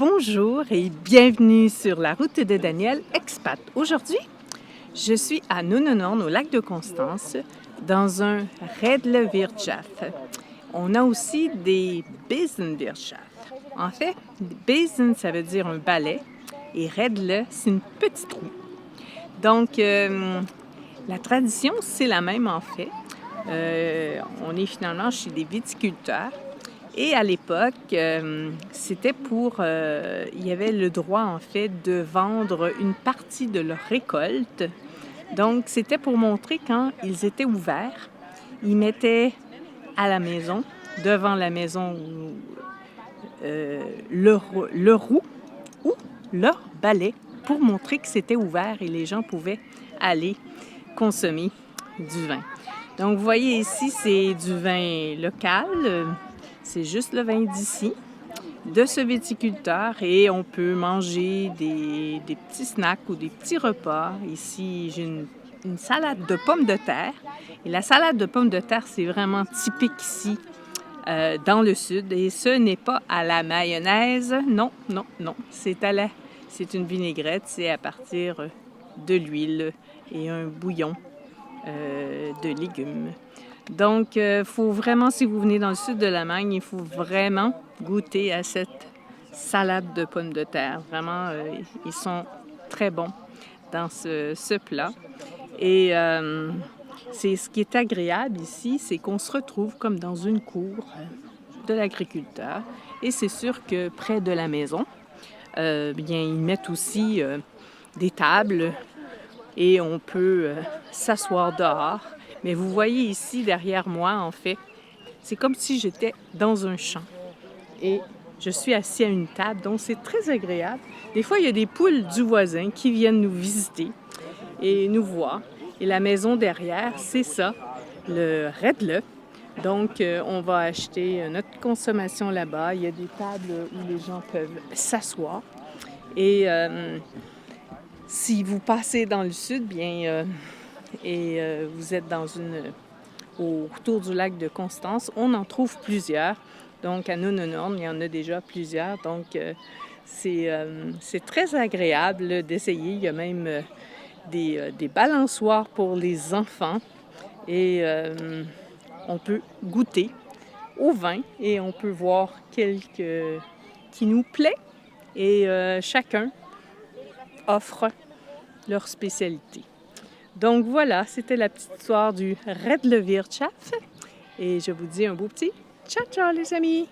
Bonjour et bienvenue sur la route de Daniel Expat. Aujourd'hui, je suis à Nunnenorn, au lac de Constance, dans un Redlewirtschaft. On a aussi des Besenwirtschaft. En fait, Besen, ça veut dire un balai et Redle, c'est une petite roue. Donc, la tradition, c'est la même en fait. On est finalement chez des viticulteurs. Et à l'époque, c'était il y avait le droit en fait de vendre une partie de leur récolte. Donc, c'était pour montrer quand ils étaient ouverts. Ils mettaient à la maison, devant la maison, le roue ou leur balai pour montrer que c'était ouvert et les gens pouvaient aller consommer du vin. Donc, vous voyez ici, c'est du vin local. C'est juste le vin d'ici, de ce viticulteur, et on peut manger des petits snacks ou des petits repas. Ici, j'ai une salade de pommes de terre. Et la salade de pommes de terre, c'est vraiment typique ici, dans le sud. Et ce n'est pas à la mayonnaise. Non, non, non. C'est une vinaigrette. C'est à partir de l'huile et un bouillon de légumes. Donc, faut vraiment, si vous venez dans le sud de l'Allemagne, il faut vraiment goûter à cette salade de pommes de terre. Vraiment, ils sont très bons dans ce plat. Et c'est ce qui est agréable ici, c'est qu'on se retrouve comme dans une cour de l'agriculteur. Et c'est sûr que près de la maison, bien, ils mettent aussi des tables et on peut s'asseoir dehors. Mais vous voyez ici, derrière moi, en fait, c'est comme si j'étais dans un champ. Et je suis assis à une table, donc c'est très agréable. Des fois, il y a des poules du voisin qui viennent nous visiter et nous voir. Et la maison derrière, c'est ça, le Redle. Donc, on va acheter notre consommation là-bas. Il y a des tables où les gens peuvent s'asseoir. Et si vous passez dans le sud, bien... vous êtes autour du lac de Constance, on en trouve plusieurs. Donc, à Nunnenorn, il y en a déjà plusieurs. Donc, c'est très agréable d'essayer. Il y a même des balançoires pour les enfants. Et on peut goûter au vin et on peut voir quelques qui nous plaît. Et chacun offre leur spécialité. Donc voilà, c'était la petite histoire du Redlewirtschaft. Et je vous dis un beau petit ciao ciao les amis!